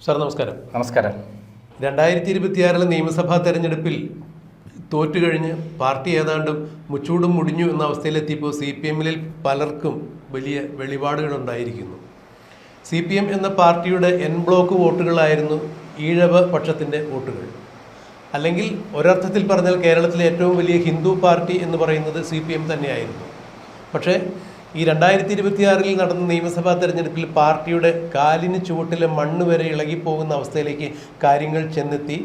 Sir നമസ്കാരം. നമസ്കാരം. 2026 നിയമസഭാ തെരഞ്ഞെടുപ്പിൽ തോറ്റുകഴിഞ്ഞ് പാർട്ടി ഏതാണ്ട് മുച്ചൂടും മുടിഞ്ഞു എന്ന അവസ്ഥയിലെത്തിയപ്പോൾ CPM-ൽ പലർക്കും വലിയ വെളിപാടുകളുണ്ടായിരിക്കുന്നു. CPM എന്ന പാർട്ടിയുടെ N ബ്ലോക്ക് വോട്ടുകളായിരുന്നു ഈഴവ പക്ഷത്തിൻ്റെ വോട്ടുകൾ. അല്ലെങ്കിൽ ഒരർത്ഥത്തിൽ പറഞ്ഞാൽ കേരളത്തിലെ ഏറ്റവും വലിയ ഹിന്ദു പാർട്ടി എന്ന് പറയുന്നത് CPM തന്നെയായിരുന്നു. പക്ഷേ ഈ 2026 നടന്ന നിയമസഭാ തെരഞ്ഞെടുപ്പിൽ പാർട്ടിയുടെ കാലിന് ചുവട്ടിലെ മണ്ണ് വരെ ഇളകിപ്പോകുന്ന അവസ്ഥയിലേക്ക് കാര്യങ്ങൾ ചെന്നെത്തി.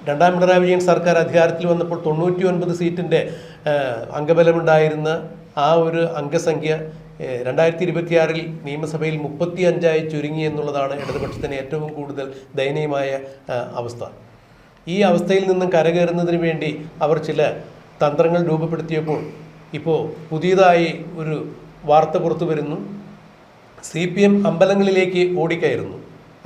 രണ്ടാം പിണറായി വിജയൻ സർക്കാർ അധികാരത്തിൽ വന്നപ്പോൾ 99 സീറ്റിൻ്റെ അംഗബലമുണ്ടായിരുന്ന ആ ഒരു അംഗസംഖ്യ 2026 നിയമസഭയിൽ 35 ചുരുങ്ങി എന്നുള്ളതാണ് ഇടതുപക്ഷത്തിന് ഏറ്റവും കൂടുതൽ ദയനീയമായ അവസ്ഥ. ഈ അവസ്ഥയിൽ നിന്നും കരകയറുന്നതിന് വേണ്ടി അവർ ചില തന്ത്രങ്ങൾ രൂപപ്പെടുത്തിയപ്പോൾ ഇപ്പോൾ പുതിയതായി ഒരു വാർത്ത പുറത്തു വരുന്നു. CPM അമ്പലങ്ങളിലേക്ക് ഓടിക്കയറുന്നു,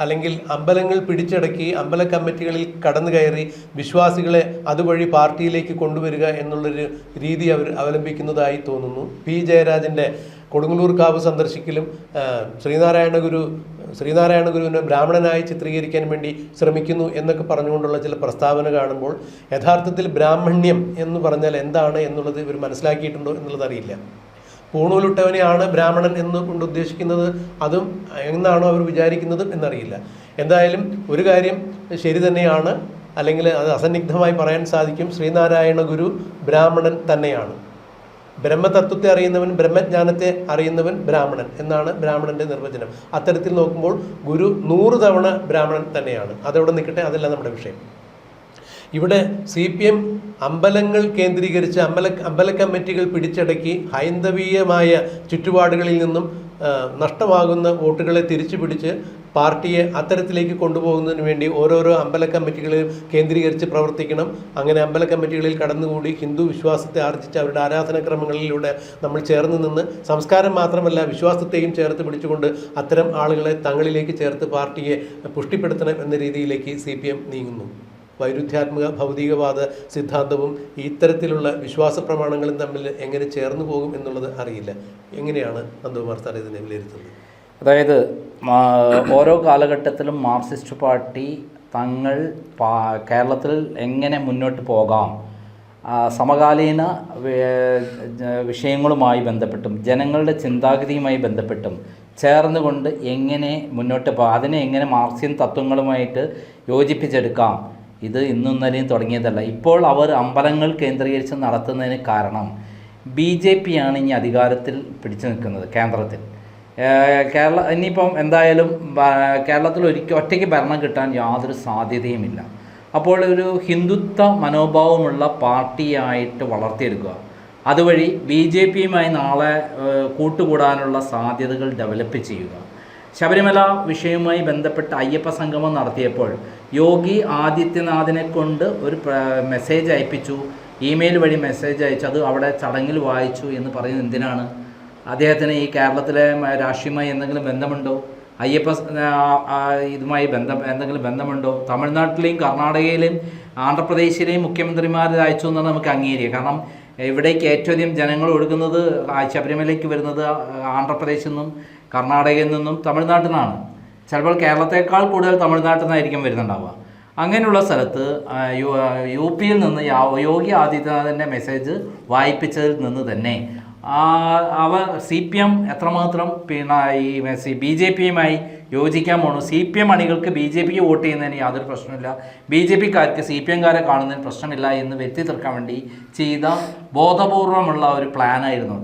അല്ലെങ്കിൽ അമ്പലങ്ങൾ പിടിച്ചടക്കി അമ്പല കമ്മിറ്റികളിൽ കടന്നു കയറി വിശ്വാസികളെ അതുവഴി പാർട്ടിയിലേക്ക് കൊണ്ടുവരിക എന്നുള്ളൊരു രീതി അവർ അവലംബിക്കുന്നതായി തോന്നുന്നു. P. ജയരാജൻ്റെ കൊടുങ്ങല്ലൂർ കാവ് സന്ദർശിക്കലും ശ്രീനാരായണ ഗുരുവിനെ ബ്രാഹ്മണനായി ചിത്രീകരിക്കാൻ വേണ്ടി ശ്രമിക്കുന്നു എന്നൊക്കെ പറഞ്ഞുകൊണ്ടുള്ള ചില പ്രസ്താവന കാണുമ്പോൾ യഥാർത്ഥത്തിൽ ബ്രാഹ്മണ്യം എന്ന് പറഞ്ഞാൽ എന്താണ് എന്നുള്ളത് ഇവർ മനസ്സിലാക്കിയിട്ടുണ്ടോ എന്നുള്ളത് അറിയില്ല. പൂണൂലിട്ടവനെയാണ് ബ്രാഹ്മണൻ എന്ന് കൊണ്ട് ഉദ്ദേശിക്കുന്നത്, അതും എന്നാണോ അവർ വിചാരിക്കുന്നതും എന്നറിയില്ല. എന്തായാലും ഒരു കാര്യം ശരി തന്നെയാണ്, അല്ലെങ്കിൽ അത് അസന്നിഗ്ധമായി പറയാൻ സാധിക്കും. ശ്രീനാരായണ ഗുരു ബ്രാഹ്മണൻ തന്നെയാണ്. ബ്രഹ്മതത്വത്തെ അറിയുന്നവൻ, ബ്രഹ്മജ്ഞാനത്തെ അറിയുന്നവൻ ബ്രാഹ്മണൻ എന്നാണ് ബ്രാഹ്മണൻ്റെ നിർവചനം. അത്തരത്തിൽ നോക്കുമ്പോൾ ഗുരു 100 തവണ ബ്രാഹ്മണൻ തന്നെയാണ്. അതവിടെ നിൽക്കട്ടെ, അതല്ല നമ്മുടെ വിഷയം. ഇവിടെ CPM അമ്പലങ്ങൾ കേന്ദ്രീകരിച്ച് അമ്പല കമ്മിറ്റികൾ പിടിച്ചടക്കി ഹൈന്ദവീയമായ ചുറ്റുപാടുകളിൽ നിന്നും നഷ്ടമാകുന്ന വോട്ടുകളെ തിരിച്ചു പിടിച്ച് പാർട്ടിയെ അത്തരത്തിലേക്ക് കൊണ്ടുപോകുന്നതിന് വേണ്ടി ഓരോരോ അമ്പല കമ്മിറ്റികൾ കേന്ദ്രീകരിച്ച് പ്രവർത്തിക്കണം. അങ്ങനെ അമ്പല കമ്മിറ്റികളിൽ കടന്നുകൂടി ഹിന്ദു വിശ്വാസത്തെ ആർജിച്ച് അവരുടെ ആരാധനാക്രമങ്ങളിലൂടെ നമ്മൾ ചേർന്ന് നിന്ന് സംസ്കാരം മാത്രമല്ല വിശ്വാസത്തെയും ചേർത്ത് പിടിച്ചുകൊണ്ട് അത്തരം ആളുകളെ തങ്ങളിലേക്ക് ചേർത്ത് പാർട്ടിയെ പുഷ്ടിപ്പെടുത്തണം എന്ന രീതിയിലേക്ക് CPM നീങ്ങുന്നു. വൈരുദ്ധ്യാത്മക ഭൗതികവാദ സിദ്ധാന്തവും ഇത്തരത്തിലുള്ള വിശ്വാസ പ്രമാണങ്ങളും തമ്മിൽ എങ്ങനെ ചേർന്ന് പോകും എന്നുള്ളത് അറിയില്ല. എങ്ങനെയാണ് നന്ദകുമാർ സാർ ഇതിനെ വിലയിരുത്തുന്നത്? അതായത് ഓരോ കാലഘട്ടത്തിലും മാർക്സിസ്റ്റ് പാർട്ടി തങ്ങൾ കേരളത്തിൽ എങ്ങനെ മുന്നോട്ട് പോകാം, സമകാലീന വിഷയങ്ങളുമായി ബന്ധപ്പെട്ടും ജനങ്ങളുടെ ചിന്താഗതിയുമായി ബന്ധപ്പെട്ടും ചേർന്നുകൊണ്ട് എങ്ങനെ മുന്നോട്ട് പോകാം, അതിനെ എങ്ങനെ മാർക്സിയൻ തത്വങ്ങളുമായിട്ട് യോജിപ്പിച്ചെടുക്കാം, ഇത് ഇന്നും ഇന്നലെയും തുടങ്ങിയതല്ല. ഇപ്പോൾ അവർ അമ്പലങ്ങൾ കേന്ദ്രീകരിച്ച് നടത്തുന്നതിന് കാരണം BJP ആണ് ഇനി അധികാരത്തിൽ പിടിച്ചു നിൽക്കുന്നത് കേന്ദ്രത്തിൽ. ഇനിയിപ്പം എന്തായാലും കേരളത്തിൽ ഒറ്റയ്ക്ക് ഭരണം കിട്ടാൻ യാതൊരു സാധ്യതയുമില്ല. അപ്പോൾ ഒരു ഹിന്ദുത്വ മനോഭാവമുള്ള പാർട്ടിയായിട്ട് വളർത്തിയെടുക്കുക, അതുവഴി BJPയുമായി നാളെ കൂട്ടുകൂടാനുള്ള സാധ്യതകൾ ഡെവലപ്പ് ചെയ്യുക. ശബരിമല വിഷയവുമായി ബന്ധപ്പെട്ട് അയ്യപ്പ സംഗമം നടത്തിയപ്പോൾ യോഗി ആദിത്യനാഥിനെ കൊണ്ട് ഒരു മെസ്സേജ് അയപ്പിച്ചു, ഇമെയിൽ വഴി മെസ്സേജ് അയച്ചു, അത് അവിടെ ചടങ്ങിൽ വായിച്ചു എന്ന് പറയുന്നത് എന്തിനാണ്? അദ്ദേഹത്തിന് ഈ കേരളത്തിലെ രാഷ്ട്രീയമായി എന്തെങ്കിലും ബന്ധമുണ്ടോ? അയ്യപ്പ ഇതുമായി എന്തെങ്കിലും ബന്ധമുണ്ടോ? തമിഴ്നാട്ടിലെയും കർണാടകയിലെയും ആന്ധ്രാപ്രദേശിലെയും മുഖ്യമന്ത്രിമാർ അയച്ചു എന്നാണ് നമുക്ക് അംഗീകരിക്കുക. കാരണം ഇവിടേക്ക് ഏറ്റവും അധികം ജനങ്ങൾ ഒഴുകുന്നത് ശബരിമലയ്ക്ക് വരുന്നത് ആന്ധ്രാപ്രദേശിൽ നിന്നും കർണാടകയിൽ നിന്നും തമിഴ്നാട്ടിൽ നിന്നാണ്. ചിലപ്പോൾ കേരളത്തേക്കാൾ കൂടുതൽ തമിഴ്നാട്ടിൽ നിന്നായിരിക്കും വരുന്നുണ്ടാവുക. അങ്ങനെയുള്ള സ്ഥലത്ത് UPയിൽ നിന്ന് യോഗി ആദിത്യനാഥിൻ്റെ മെസ്സേജ് വായിപ്പിച്ചതിൽ നിന്ന് തന്നെ CPM എത്രമാത്രം ഈ BJPയുമായി യോജിക്കാൻ പോകണം. CPM അണികൾക്ക് BJPക്ക് വോട്ട് ചെയ്യുന്നതിന് യാതൊരു പ്രശ്നമില്ല, BJPക്കാർക്ക് CPMകാരെ കാണുന്നതിന് പ്രശ്നമില്ല എന്ന് വരുത്തി തീർക്കാൻ വേണ്ടി ചെയ്ത ബോധപൂർവമുള്ള ഒരു പ്ലാനായിരുന്നു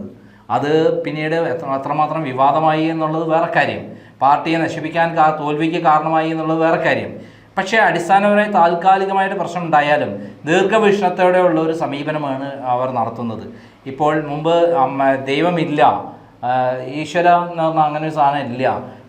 അത്. പിന്നീട് എത്രമാത്രം വിവാദമായി എന്നുള്ളത് വേറെ കാര്യം, പാർട്ടിയെ നശിപ്പിക്കാൻ തോൽവിക്ക് കാരണമായി എന്നുള്ളത് വേറെ കാര്യം. പക്ഷേ അടിസ്ഥാനപരമായി താൽക്കാലികമായിട്ട് പ്രശ്നം ഉണ്ടായാലും ദീർഘവീക്ഷണത്തോടെയുള്ള ഒരു സമീപനമാണ് അവർ നടത്തുന്നത്. ഇപ്പോൾ മുമ്പ് ദൈവമില്ല, ഈശ്വര എന്ന് പറഞ്ഞാൽ അങ്ങനെ ഒരു സാധനം ഇല്ല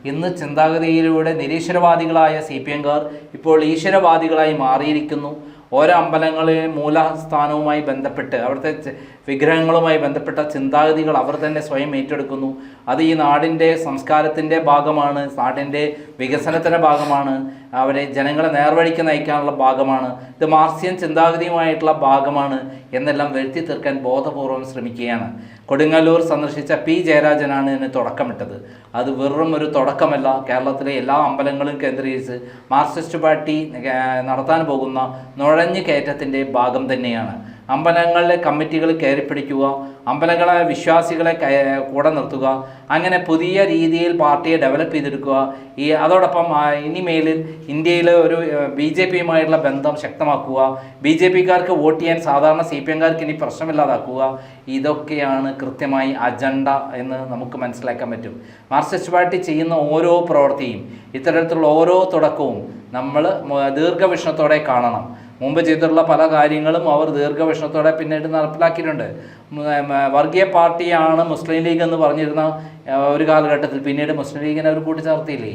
ഇന്ന് ചിന്താഗതിയിലൂടെ നിരീശ്വരവാദികളായ CPMകാർ ഇപ്പോൾ ഈശ്വരവാദികളായി മാറിയിരിക്കുന്നു. ഓരോ അമ്പലങ്ങളിലെ മൂലസ്ഥാനവുമായി ബന്ധപ്പെട്ട് അവിടുത്തെ വിഗ്രഹങ്ങളുമായി ബന്ധപ്പെട്ട ചിന്താഗതികൾ അവർ തന്നെ സ്വയം ഏറ്റെടുക്കുന്നു. അത് ഈ നാടിൻ്റെ സംസ്കാരത്തിൻ്റെ ഭാഗമാണ്, നാടിൻ്റെ വികസനത്തിൻ്റെ ഭാഗമാണ്, അവരെ ജനങ്ങളെ നേർവഴിക്ക് നയിക്കാനുള്ള ഭാഗമാണ്, ഇത് മാർക്സിയൻ ചിന്താഗതിയുമായിട്ടുള്ള ഭാഗമാണ് എന്നെല്ലാം വരുത്തി തീർക്കാൻ ബോധപൂർവം ശ്രമിക്കുകയാണ്. കൊടുങ്ങല്ലൂർ സന്ദർശിച്ച പി ജയരാജനാണ് ഇതിന് തുടക്കമിട്ടത്. അത് വെറും ഒരു തുടക്കമല്ല. കേരളത്തിലെ എല്ലാ അമ്പലങ്ങളും കേന്ദ്രീകരിച്ച് മാർക്സിസ്റ്റ് പാർട്ടി നടത്താൻ പോകുന്ന നുഴഞ്ഞു കയറ്റത്തിൻ്റെ ഭാഗം തന്നെയാണ്. അമ്പലങ്ങളിലെ കമ്മിറ്റികൾ കയറിപ്പിടിക്കുക, അമ്പലങ്ങളെ വിശ്വാസികളെ കൂടെ നിർത്തുക, അങ്ങനെ പുതിയ രീതിയിൽ പാർട്ടിയെ ഡെവലപ്പ് ചെയ്തെടുക്കുക. അതോടൊപ്പം ഇനിമേലിൽ ഇന്ത്യയിൽ ഒരു BJPയുമായിട്ടുള്ള ബന്ധം ശക്തമാക്കുക, BJPക്കാർക്ക് വോട്ട് ചെയ്യാൻ സാധാരണ CPMകാർക്ക് ഇനി പ്രശ്നമില്ലാതാക്കുക. ഇതൊക്കെയാണ് കൃത്യമായി അജണ്ട എന്ന് നമുക്ക് മനസ്സിലാക്കാൻ പറ്റും. മാർക്സിസ്റ്റ് പാർട്ടി ചെയ്യുന്ന ഓരോ പ്രവൃത്തിയും, ഇത്തരത്തിലുള്ള ഓരോ തുടക്കവും നമ്മൾ ദീർഘവീക്ഷണത്തോടെ കാണണം. മുമ്പ് ചെയ്തിട്ടുള്ള പല കാര്യങ്ങളും അവർ ദീർഘവീക്ഷണത്തോടെ പിന്നീട് നടപ്പിലാക്കിയിട്ടുണ്ട്. വർഗീയ പാർട്ടിയാണ് മുസ്ലിം ലീഗ് എന്ന് പറഞ്ഞിരുന്ന ഒരു കാലഘട്ടത്തിൽ പിന്നീട് മുസ്ലിം ലീഗിനെ അവർ കൂട്ടിച്ചേർത്തില്ലേ?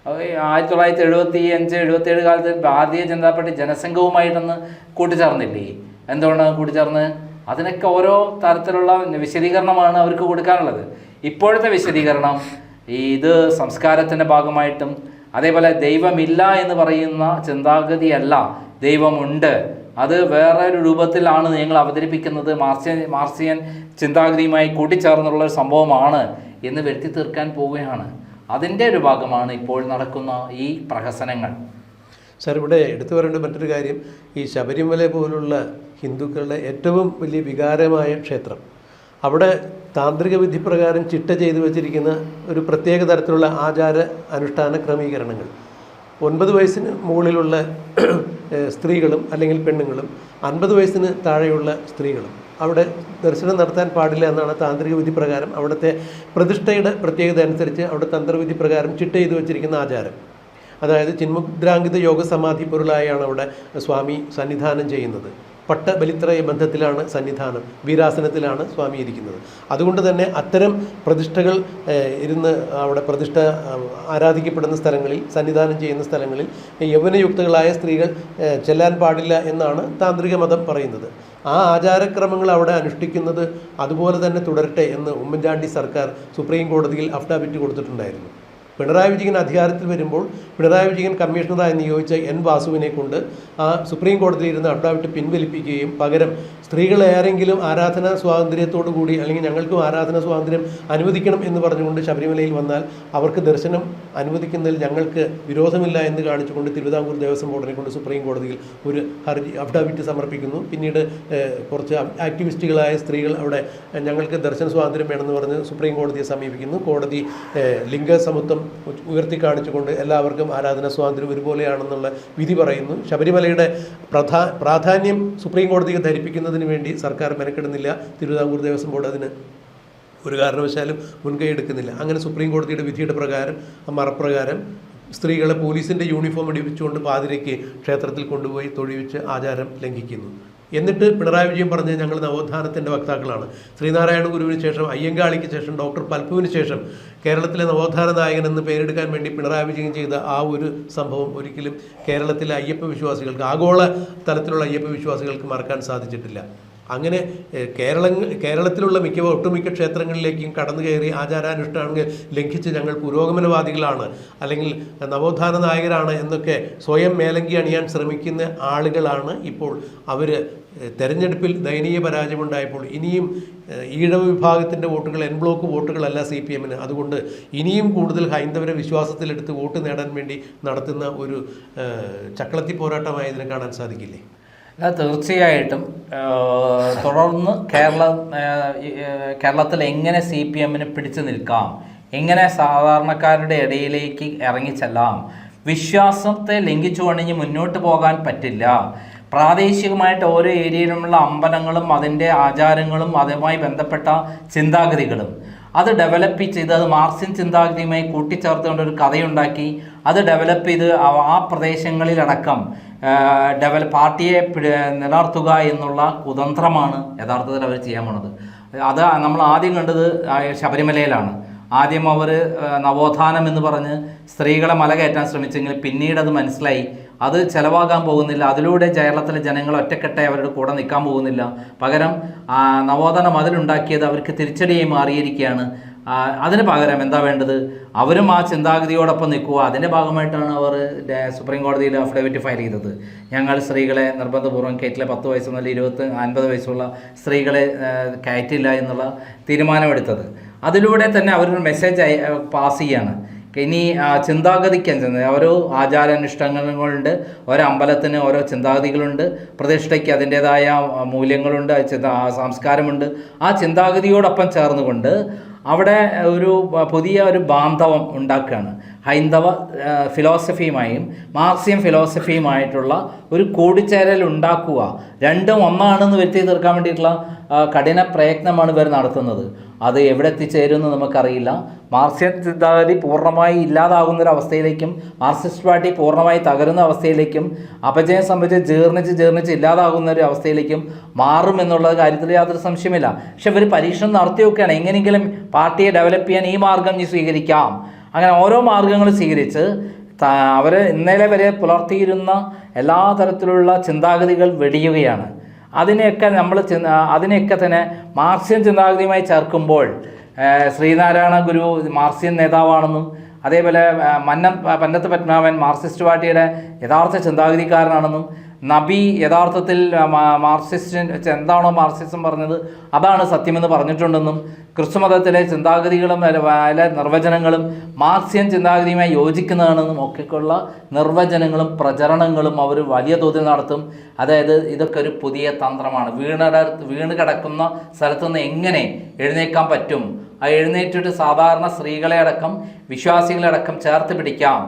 1975-77 കാലത്ത് ഭാരതീയ ജനതാ പാർട്ടി ജനസംഘവുമായിട്ടൊന്ന് കൂട്ടിച്ചേർന്നില്ലേ? എന്തുകൊണ്ടാണ് കൂട്ടിച്ചേർന്ന്? അതിനൊക്കെ ഓരോ തരത്തിലുള്ള വിശദീകരണമാണ് അവർക്ക് കൊടുക്കാനുള്ളത്. ഇപ്പോഴത്തെ വിശദീകരണം ഇത് സംസ്കാരത്തിൻ്റെ ഭാഗമായിട്ടും അതേപോലെ ദൈവമില്ല എന്ന് പറയുന്ന ചിന്താഗതിയല്ല, ദൈവമുണ്ട്, അത് വേറൊരു രൂപത്തിലാണ് നിങ്ങൾ അവതരിപ്പിക്കുന്നത്, മാർക്സിയൻ ചിന്താഗതിയുമായി കൂട്ടിച്ചേർന്നുള്ള ഒരു സംഭവമാണ് എന്ന് വരുത്തി തീർക്കാൻ പോവുകയാണ്. അതിൻ്റെ ഒരു ഭാഗമാണ് ഇപ്പോൾ നടക്കുന്ന ഈ പ്രഹസനങ്ങൾ. സാർ, ഇവിടെ എടുത്തു പറയേണ്ട മറ്റൊരു കാര്യം, ഈ ശബരിമല പോലുള്ള ഹിന്ദുക്കളുടെ ഏറ്റവും വലിയ വികാരമായ ക്ഷേത്രം, അവിടെ താന്ത്രിക വിധി പ്രകാരം ചിട്ട ചെയ്തു വച്ചിരിക്കുന്ന ഒരു പ്രത്യേക തരത്തിലുള്ള ആചാര അനുഷ്ഠാന ക്രമീകരണങ്ങൾ, 9 വയസ്സിന് മുകളിലുള്ള സ്ത്രീകളും അല്ലെങ്കിൽ പെണ്ണുങ്ങളും 50 വയസ്സിന് താഴെയുള്ള സ്ത്രീകളും അവിടെ ദർശനം നടത്താൻ പാടില്ല എന്നാണ് താന്ത്രിക വിധി പ്രകാരം, അവിടുത്തെ പ്രതിഷ്ഠയുടെ പ്രത്യേകത അനുസരിച്ച് അവിടെ തന്ത്രവിധി പ്രകാരം ചിട്ട ചെയ്തു വച്ചിരിക്കുന്ന ആചാരം. അതായത് ചിന്മുദ്രാങ്കിത യോഗ സമാധി പൊരുളായാണ് അവിടെ സ്വാമി സന്നിധാനം ചെയ്യുന്നത്. പട്ടബലിത്രയ ബന്ധത്തിലാണ് സന്നിധാനം, വീരാസനത്തിലാണ് സ്വാമി ഇരിക്കുന്നത്. അതുകൊണ്ട് തന്നെ അത്തരം പ്രതിഷ്ഠകൾ ഇരുന്ന് അവിടെ പ്രതിഷ്ഠ ആരാധിക്കപ്പെടുന്ന സ്ഥലങ്ങളിൽ, സന്നിധാനം ചെയ്യുന്ന സ്ഥലങ്ങളിൽ യൗവനയുക്തകളായ സ്ത്രീകൾ ചെല്ലാൻ പാടില്ല എന്നാണ് താന്ത്രിക മതം പറയുന്നത്. ആ ആചാരക്രമങ്ങൾ അവിടെ അനുഷ്ഠിക്കുന്നത് അതുപോലെ തന്നെ തുടരട്ടെ എന്ന് ഉമ്മൻചാണ്ടി സർക്കാർ സുപ്രീം കോടതിയിൽ അഫിഡാവിറ്റ് കൊടുത്തിട്ടുണ്ടായിരുന്നു. പിണറായി വിജയൻ അധികാരത്തിൽ വരുമ്പോൾ പിണറായി വിജയൻ കമ്മീഷണറായി നിയോഗിച്ച N. വാസുവിനെ കൊണ്ട് ആ സുപ്രീം കോടതിയിൽ ഇരുന്ന് അഫിഡാവിറ്റ് പിൻവലിപ്പിക്കുകയും പകരം സ്ത്രീകളെ ആരെങ്കിലും ആരാധനാ സ്വാതന്ത്ര്യത്തോടു കൂടി അല്ലെങ്കിൽ ഞങ്ങൾക്കും ആരാധനാ സ്വാതന്ത്ര്യം അനുവദിക്കണം എന്ന് പറഞ്ഞുകൊണ്ട് ശബരിമലയിൽ വന്നാൽ അവർക്ക് ദർശനം അനുവദിക്കുന്നതിൽ ഞങ്ങൾക്ക് വിരോധമില്ല എന്ന് കാണിച്ചുകൊണ്ട് തിരുവിതാംകൂർ ദേവസ്വം ബോർഡിനെ കൊണ്ട് സുപ്രീം കോടതിയിൽ ഒരു അഫിഡാവിറ്റ് സമർപ്പിക്കുന്നു. പിന്നീട് കുറച്ച് ആക്ടിവിസ്റ്റുകളായ സ്ത്രീകൾ അവിടെ ഞങ്ങൾക്ക് ദർശന സ്വാതന്ത്ര്യം വേണമെന്ന് പറഞ്ഞ് സുപ്രീം കോടതിയെ സമീപിക്കുന്നു. കോടതി ലിംഗസമത്വം ഉയർത്തി കാണിച്ചുകൊണ്ട് എല്ലാവർക്കും ആരാധനാ സ്വാതന്ത്ര്യം ഒരുപോലെയാണെന്നുള്ള വിധി പറയുന്നു. ശബരിമലയുടെ പ്രാധാന്യം സുപ്രീം കോടതിയെ ധരിപ്പിക്കുന്നതിന് വേണ്ടി സർക്കാർ മെനക്കെടുന്നില്ല. തിരുവിതാംകൂർ ദേവസ്വം ബോർഡ് അതിന് ഒരു കാരണവശാലും മുൻകൈ എടുക്കുന്നില്ല. അങ്ങനെ സുപ്രീം കോടതിയുടെ വിധിയുടെ പ്രകാരം, മറപ്രകാരം സ്ത്രീകളെ പോലീസിൻ്റെ യൂണിഫോം ഇടിപ്പിച്ചുകൊണ്ട് പാതിരയ്ക്ക് ക്ഷേത്രത്തിൽ കൊണ്ടുപോയി തൊഴിവിച്ച് ആചാരം ലംഘിക്കുന്നു. എന്നിട്ട് പിണറായി വിജയൻ പറഞ്ഞ് ഞങ്ങൾ നവോത്ഥാനത്തിൻ്റെ വക്താക്കളാണ്. ശ്രീനാരായണ ഗുരുവിന് ശേഷം, അയ്യങ്കാളിക്ക് ശേഷം, ഡോക്ടർ പൽപ്പുവിന് ശേഷം കേരളത്തിലെ നവോത്ഥാന നായകൻ എന്ന് പേരെടുക്കാൻ വേണ്ടി പിണറായി വിജയൻ ചെയ്ത ആ ഒരു സംഭവം ഒരിക്കലും കേരളത്തിലെ അയ്യപ്പ വിശ്വാസികൾക്ക്, ആഗോള തലത്തിലുള്ള അയ്യപ്പ വിശ്വാസികൾക്ക് മറക്കാൻ സാധിച്ചിട്ടില്ല. അങ്ങനെ കേരളത്തിലുള്ള ഒട്ടുമിക്ക ക്ഷേത്രങ്ങളിലേക്കും കടന്നു കയറി ആചാരാനുഷ്ഠാനങ്ങൾ ലംഘിച്ച് ഞങ്ങൾ പുരോഗമനവാദികളാണ് അല്ലെങ്കിൽ നവോത്ഥാന നായകരാണ് എന്നൊക്കെ സ്വയം മേലങ്കി അണിയാൻ ശ്രമിക്കുന്ന ആളുകളാണ് ഇപ്പോൾ. അവർ തെരഞ്ഞെടുപ്പിൽ ദയനീയ പരാജയമുണ്ടായപ്പോൾ ഇനിയും ഈഴവ വിഭാഗത്തിൻ്റെ വോട്ടുകൾ എൻ ബ്ലോക്ക് വോട്ടുകളല്ല CPMന്. അതുകൊണ്ട് ഇനിയും കൂടുതൽ ഹൈന്ദവരെ വിശ്വാസത്തിലെടുത്ത് വോട്ട് നേടാൻ വേണ്ടി നടത്തുന്ന ഒരു ചക്കളത്തി പോരാട്ടമായി ഇതിനെ കാണാൻ സാധിക്കില്ലേ? തീർച്ചയായിട്ടും തുടർന്ന് കേരളത്തിൽ എങ്ങനെ CPMന് പിടിച്ചു നിൽക്കാം, എങ്ങനെ സാധാരണക്കാരുടെ ഇടയിലേക്ക് ഇറങ്ങിച്ചെല്ലാം, വിശ്വാസത്തെ ലംഘിച്ചുകൊണ്ടിഞ്ഞ് മുന്നോട്ട് പോകാൻ പറ്റില്ല. പ്രാദേശികമായിട്ട് ഓരോ ഏരിയയിലുമുള്ള അമ്പലങ്ങളും അതിൻ്റെ ആചാരങ്ങളും അതുമായി ബന്ധപ്പെട്ട ചിന്താഗതികളും അത് ഡെവലപ്പ് ചെയ്ത് അത് മാർക്സിയൻ ചിന്താഗതിയുമായി കൂട്ടിച്ചേർത്തുകൊണ്ട് ഒരു കഥയുണ്ടാക്കി അത് ഡെവലപ്പ് ചെയ്ത് ആ പ്രദേശങ്ങളിലടക്കം പാർട്ടിയെ നിലനിർത്തുക എന്നുള്ള കുതന്ത്രമാണ് യഥാർത്ഥത്തിൽ അവർ ചെയ്യാൻ പോണത്. അത് നമ്മൾ ആദ്യം കണ്ടത് ശബരിമലയിലാണ്. ആദ്യം അവർ നവോത്ഥാനം എന്ന് പറഞ്ഞ് സ്ത്രീകളെ മല കയറ്റാൻ ശ്രമിച്ചെങ്കിൽ പിന്നീട് അത് മനസ്സിലായി അത് ചിലവാകാൻ പോകുന്നില്ല, അതിലൂടെ കേരളത്തിലെ ജനങ്ങൾ ഒറ്റക്കെട്ടായി അവരുടെ കൂടെ നിൽക്കാൻ പോകുന്നില്ല, പകരം നവോത്ഥാന മതിലുണ്ടാക്കിയത് അവർക്ക് തിരിച്ചടിയായി മാറിയിരിക്കുകയാണ്. അതിന് പകരം എന്താ വേണ്ടത്? അവരും ആ ചിന്താഗതിയോടൊപ്പം നിൽക്കുക. അതിൻ്റെ ഭാഗമായിട്ടാണ് അവർ സുപ്രീം കോടതിയിൽ അഫിഡവിറ്റ് ഫയൽ ചെയ്തത്. ഞങ്ങൾ സ്ത്രീകളെ നിർബന്ധപൂർവ്വം കയറ്റില്ല, 10 വയസ്സ് മുതൽ 50 വയസ്സുള്ള സ്ത്രീകളെ കയറ്റില്ല എന്നുള്ള തീരുമാനമെടുത്തത്. അതിലൂടെ തന്നെ അവരൊരു മെസ്സേജ് പാസ് ചെയ്യാണ്. ഇനി ചിന്താഗതിക്കനുസരിച്ച് ഓരോ ആചാരാനുഷ്ഠാനങ്ങളുണ്ട്, ഓരോ അമ്പലത്തിന് ഓരോ ചിന്താഗതികളുണ്ട്, പ്രതിഷ്ഠയ്ക്ക് അതിൻ്റേതായ മൂല്യങ്ങളുണ്ട്, സംസ്കാരമുണ്ട്. ആ ചിന്താഗതിയോടൊപ്പം ചേർന്നുകൊണ്ട് അവിടെ ഒരു പുതിയ ഒരു ബാന്ധവം ഉണ്ടാക്കുകയാണ്. ഹൈന്ദവ ഫിലോസഫിയുമായും മാർക്സിയം ഫിലോസഫിയുമായിട്ടുള്ള ഒരു കൂടിച്ചേരൽ ഉണ്ടാക്കുക. രണ്ടും ഒന്നാണെന്ന് വരുത്തി തീർക്കാൻ വേണ്ടിയിട്ടുള്ള കഠിന പ്രയത്നമാണ് ഇവർ നടത്തുന്നത്. അത് എവിടെ എത്തിച്ചേരുമെന്ന് നമുക്കറിയില്ല. മാർക്സിയം ചിന്താഗതി പൂർണ്ണമായി ഇല്ലാതാകുന്നൊരവസ്ഥയിലേക്കും മാർക്സിസ്റ്റ് പാർട്ടി പൂർണ്ണമായി തകരുന്ന അവസ്ഥയിലേക്കും അപജയം സംബന്ധിച്ച് ജീർണിച്ച് ഇല്ലാതാകുന്ന ഒരു അവസ്ഥയിലേക്കും മാറുമെന്നുള്ള കാര്യത്തിൽ യാതൊരു സംശയമില്ല. പക്ഷെ ഇവർ പരീക്ഷണം നടത്തിയൊക്കെയാണ് എങ്ങനെയെങ്കിലും പാർട്ടിയെ ഡെവലപ്പ് ചെയ്യാൻ ഈ മാർഗം സ്വീകരിക്കാം. അങ്ങനെ ഓരോ മാർഗങ്ങൾ സ്വീകരിച്ച് അവർ ഇന്നലെ വരെ പുലർത്തിയിരുന്ന എല്ലാ തരത്തിലുള്ള ചിന്താഗതികൾ വെടിയുകയാണ്. അതിനെയൊക്കെ തന്നെ മാർക്സിയം ചിന്താഗതിയുമായി ചേർക്കുമ്പോൾ ശ്രീനാരായണ ഗുരു മാർക്സിയൻ നേതാവാണെന്നും അതേപോലെ പന്നത്ത് പത്മനാഭൻ മാർക്സിസ്റ്റ് പാർട്ടിയുടെ യഥാർത്ഥ ചിന്താഗതിക്കാരനാണെന്നും നബി യഥാർത്ഥത്തിൽ മാർക്സിസ്റ്റ് എന്താണോ മാർക്സിസം പറഞ്ഞത് അതാണ് സത്യമെന്ന് പറഞ്ഞിട്ടുണ്ടെന്നും ക്രിസ്തുമതത്തിലെ ചിന്താഗതികളും നിർവചനങ്ങളും മാർക്സിയൻ ചിന്താഗതിയുമായി യോജിക്കുന്നതാണെന്നും ഒക്കെയുള്ള നിർവചനങ്ങളും പ്രചരണങ്ങളും അവർ വലിയ തോതിൽ നടത്തും. അതായത് ഇതൊക്കെ ഒരു പുതിയ തന്ത്രമാണ്. വീണ് കിടക്കുന്ന സ്ഥലത്തുനിന്ന് എങ്ങനെ എഴുന്നേക്കാൻ പറ്റും, ആ എഴുന്നേറ്റിട്ട് സാധാരണ സ്ത്രീകളെ അടക്കം വിശ്വാസികളെ അടക്കം ചേർത്ത് പിടിക്കാം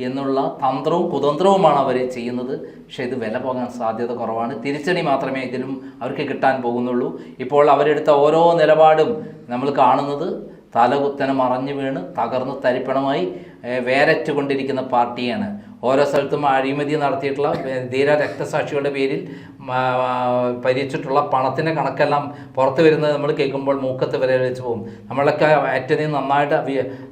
എന്നുള്ള തന്ത്രവും കുതന്ത്രവുമാണ് അവർ ചെയ്യുന്നത്. പക്ഷേ ഇത് വില പോകാൻ സാധ്യത കുറവാണ്. തിരിച്ചടി മാത്രമേ ഇതിലും അവർക്ക് കിട്ടാൻ പോകുന്നുള്ളൂ. ഇപ്പോൾ അവരെടുത്ത ഓരോ നിലപാടും നമ്മൾ കാണുന്നത് തലകുത്തനെ മറഞ്ഞു വീണ് തകർന്ന് തരിപ്പണമായി വേരറ്റുകൊണ്ടിരിക്കുന്ന പാർട്ടിയാണ്. ഓരോ സ്ഥലത്തും അഴിമതി നടത്തിയിട്ടുള്ള ധീര രക്തസാക്ഷികളുടെ പേരിൽ ഭരിച്ചിട്ടുള്ള പണത്തിൻ്റെ കണക്കെല്ലാം പുറത്തു വരുന്നത് നമ്മൾ കേൾക്കുമ്പോൾ മൂക്കത്ത് വരെ വെച്ച് പോകും. നമ്മളൊക്കെ ഏറ്റവും നന്നായിട്ട്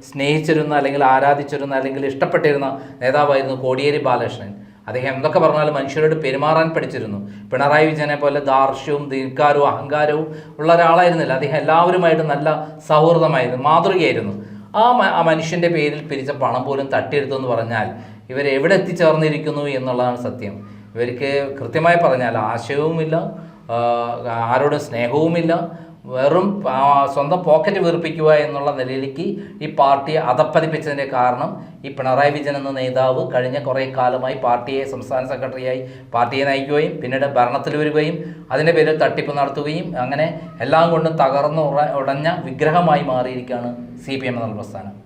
സ്നേഹിച്ചിരുന്ന അല്ലെങ്കിൽ ആരാധിച്ചിരുന്ന അല്ലെങ്കിൽ ഇഷ്ടപ്പെട്ടിരുന്ന നേതാവായിരുന്നു കോടിയേരി ബാലകൃഷ്ണൻ. അദ്ദേഹം എന്തൊക്കെ പറഞ്ഞാലും മനുഷ്യരോട് പെരുമാറാൻ പഠിച്ചിരുന്നു. പിണറായി വിജയനെ പോലെ ദാർഷ്ട്യവും ധിക്കാരവും അഹങ്കാരവും ഉള്ള ഒരാളായിരുന്നില്ല. അദ്ദേഹം എല്ലാവരുമായിട്ട് നല്ല സൗഹൃദമായിരുന്നു, മാതൃകയായിരുന്നു. ആ മനുഷ്യൻ്റെ പേരിൽ പിരിച്ച പണം പോലും തട്ടിയെടുത്തെന്ന് പറഞ്ഞാൽ ഇവരെവിടെ എത്തിച്ചേർന്നിരിക്കുന്നു എന്നുള്ളതാണ് സത്യം. ഇവർക്ക് കൃത്യമായി പറഞ്ഞാൽ ആശയവുമില്ല, ആരോടും സ്നേഹവുമില്ല, വെറും സ്വന്തം പോക്കറ്റ് വീർപ്പിക്കുക എന്നുള്ള നിലയിലേക്ക് ഈ പാർട്ടിയെ അധപ്പതിപ്പിച്ചതിൻ്റെ കാരണം ഈ പിണറായി വിജയൻ എന്ന നേതാവ് കഴിഞ്ഞ കുറേ കാലമായി പാർട്ടിയെ സംസ്ഥാന സെക്രട്ടറിയായി പാർട്ടിയെ നയിക്കുകയും പിന്നീട് ഭരണത്തിൽ വരികയും അതിൻ്റെ പേരിൽ തട്ടിപ്പ് നടത്തുകയും അങ്ങനെ എല്ലാം കൊണ്ടും തകർന്ന് ഉടഞ്ഞ വിഗ്രഹമായി മാറിയിരിക്കുകയാണ് CPM എന്ന പ്രസ്ഥാനം.